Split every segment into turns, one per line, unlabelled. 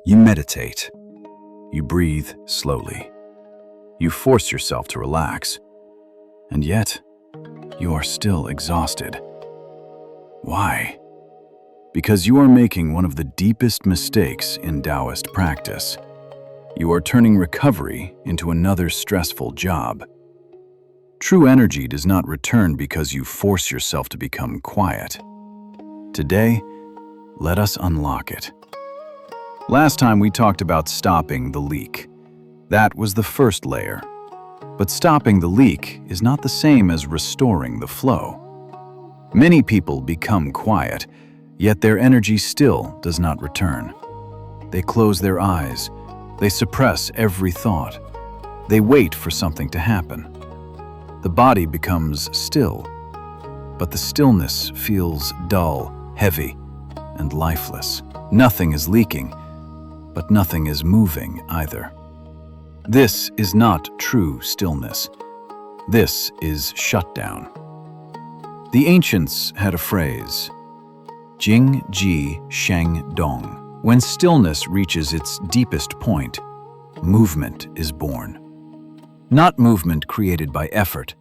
You meditate. You breathe slowly. You force yourself to relax. And yet, you are still exhausted. Why? Because you are making one of the deepest mistakes in Taoist practice. You are turning recovery into another stressful job. True energy does not return because you force yourself to become quiet. Today, let us unlock it. Last time we talked about stopping the leak. That was the first layer. But stopping the leak is not the same as restoring the flow. Many people become quiet, yet their energy still does not return. They close their eyes. They suppress every thought. They wait for something to happen. The body becomes still, but the stillness feels dull, heavy, and lifeless. Nothing is leaking, but nothing is moving either. This is not true stillness. This is shutdown. The ancients had a phrase, Jing, Sheng, Dong. When stillness reaches its deepest point, movement is born. Not movement created by effort,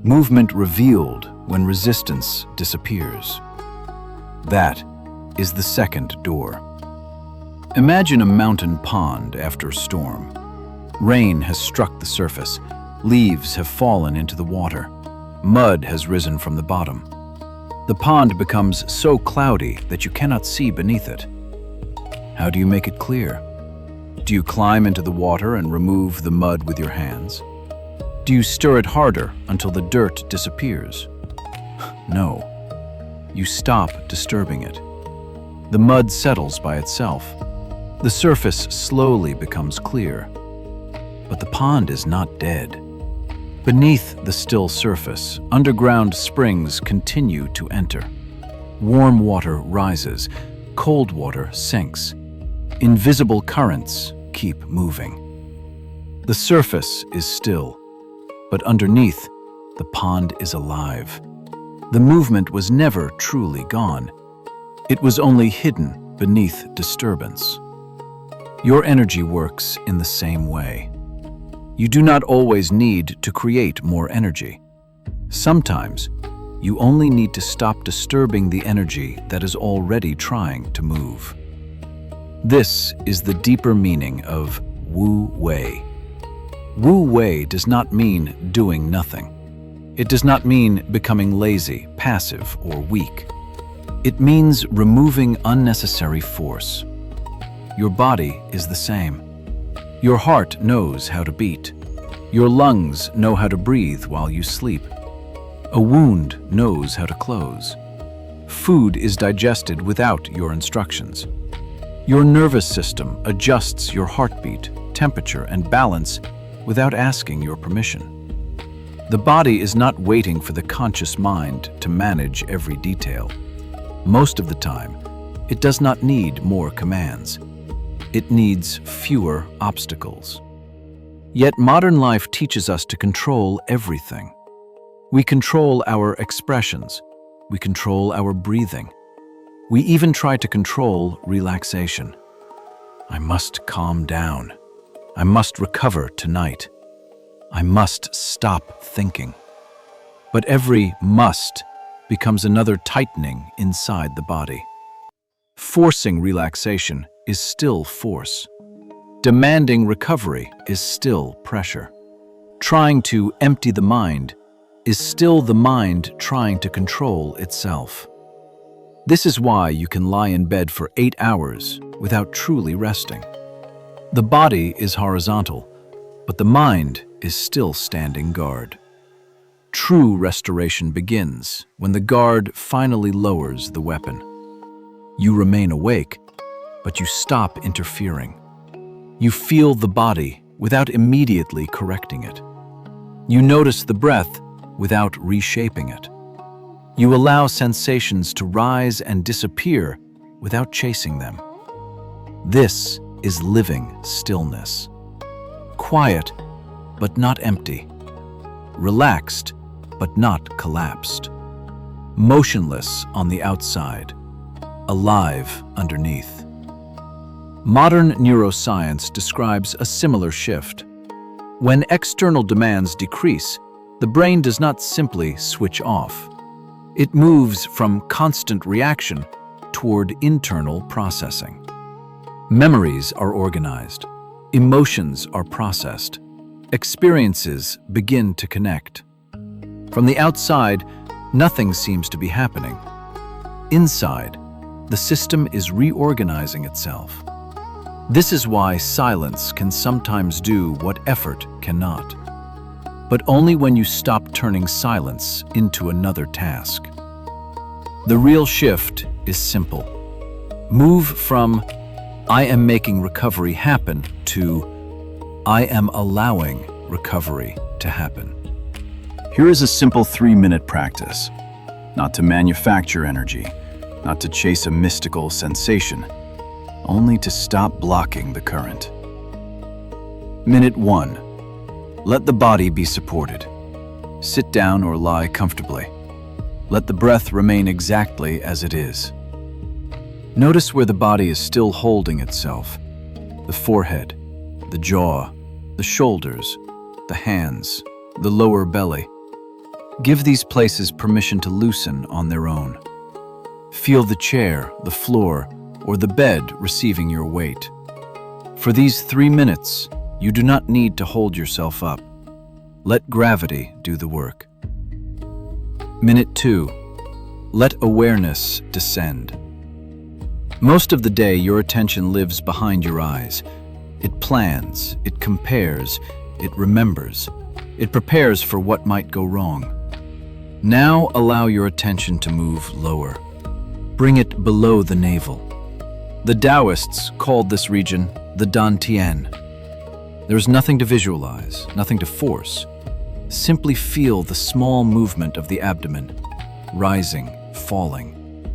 movement revealed when resistance disappears. That is the second door. Imagine a mountain pond after a storm. Rain has struck the surface, leaves have fallen into the water, mud has risen from the bottom. The pond becomes so cloudy that you cannot see beneath it. How do you make it clear? Do you climb into the water and remove the mud with your hands? Do you stir it harder until the dirt disappears? No. You stop disturbing it. The mud settles by itself. The surface slowly becomes clear. But the pond is not dead. Beneath the still surface, underground springs continue to enter. Warm water rises, cold water sinks. Invisible currents keep moving. The surface is still, but underneath, the pond is alive. The movement was never truly gone. It was only hidden beneath disturbance. Your energy works in the same way. You do not always need to create more energy. Sometimes, you only need to stop disturbing the energy that is already trying to move. This is the deeper meaning of Wu Wei. Wu Wei does not mean doing nothing. It does not mean becoming lazy, passive, or weak. It means removing unnecessary force. Your body is the same. Your heart knows how to beat. Your lungs know how to breathe while you sleep. A wound knows how to close. Food is digested without your instructions. Your nervous system adjusts your heartbeat, temperature, and balance without asking your permission. The body is not waiting for the conscious mind to manage every detail. Most of the time, it does not need more commands. It needs fewer obstacles. Yet modern life teaches us to control everything. We control our expressions. We control our breathing. We even try to control relaxation. I must calm down. I must recover tonight. I must stop thinking. But every must becomes another tightening inside the body. Forcing relaxation is still force. Demanding recovery is still pressure. Trying to empty the mind is still the mind trying to control itself. This is why you can lie in bed for 8 hours without truly resting. The body is horizontal, but the mind is still standing guard. True restoration begins when the guard finally lowers the weapon. You remain awake, but you stop interfering. You feel the body without immediately correcting it. You notice the breath without reshaping it. You allow sensations to rise and disappear without chasing them. This is living stillness. Quiet, but not empty. Relaxed, but not collapsed. Motionless on the outside, alive underneath.
Modern neuroscience describes a similar shift. When external demands decrease, the brain does not simply switch off. It moves from constant reaction toward internal processing. Memories are organized, emotions are processed, experiences begin to connect. From the outside, nothing seems to be happening. Inside, the system is reorganizing itself. This is why silence can sometimes do what effort cannot, but only when you stop turning silence into another task. The real shift is simple. Move from "I am making recovery happen" to "I am allowing recovery to happen."
Here is a simple 3-minute practice. Not to manufacture energy, not to chase a mystical sensation, only to stop blocking the current. Minute 1. Let the body be supported. Sit down or lie comfortably. Let the breath remain exactly as it is. Notice where the body is still holding itself. The forehead, the jaw, the shoulders, the hands, the lower belly. Give these places permission to loosen on their own. Feel the chair, the floor, or the bed receiving your weight. For these 3 minutes, you do not need to hold yourself up. Let gravity do the work. Minute 2. Let awareness descend. Most of the day, your attention lives behind your eyes. It plans, it compares, it remembers, it prepares for what might go wrong. Now allow your attention to move lower. Bring it below the navel. The Taoists called this region the Dantian. There is nothing to visualize, nothing to force. Simply feel the small movement of the abdomen, rising, falling,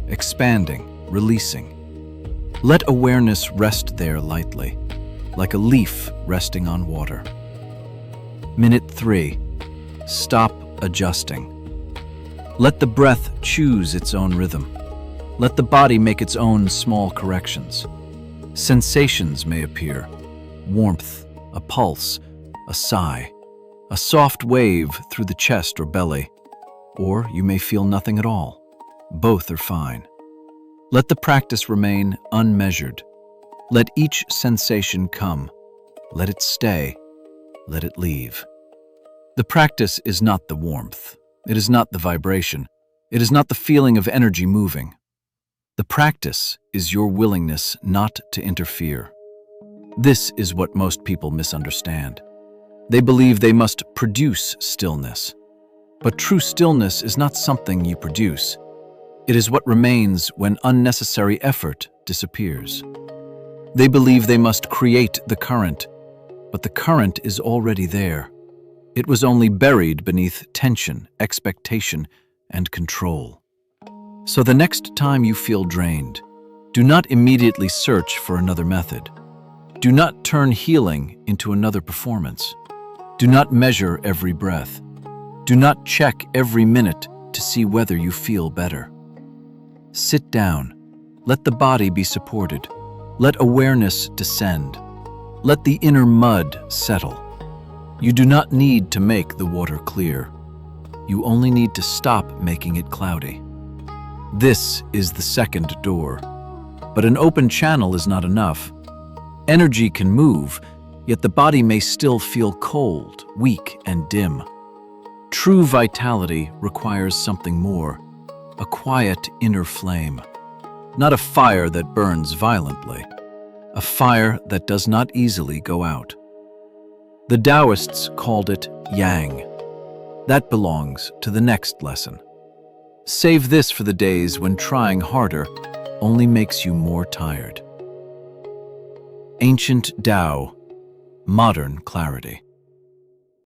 expanding, releasing. Let awareness rest there lightly, like a leaf resting on water. Minute 3. Stop adjusting. Let the breath choose its own rhythm. Let the body make its own small corrections. Sensations may appear: warmth, a pulse, a sigh, a soft wave through the chest or belly, or you may feel nothing at all. Both are fine. Let the practice remain unmeasured. Let each sensation come. Let it stay. Let it leave. The practice is not the warmth. It is not the vibration. It is not the feeling of energy moving. The practice is your willingness not to interfere. This is what most people misunderstand. They believe they must produce stillness. But true stillness is not something you produce. It is what remains when unnecessary effort disappears. They believe they must create the current, but the current is already there. It was only buried beneath tension, expectation, and control. So the next time you feel drained, do not immediately search for another method. Do not turn healing into another performance. Do not measure every breath. Do not check every minute to see whether you feel better. Sit down. Let the body be supported. Let awareness descend. Let the inner mud settle. You do not need to make the water clear. You only need to stop making it cloudy. This is the second door. But an open channel is not enough. Energy can move, yet the body may still feel cold, weak, and dim. True vitality requires something more, a quiet inner flame. Not a fire that burns violently, a fire that does not easily go out. The Taoists called it Yang. That belongs to the next lesson. Save this for the days when trying harder only makes you more tired. Ancient Tao, modern clarity.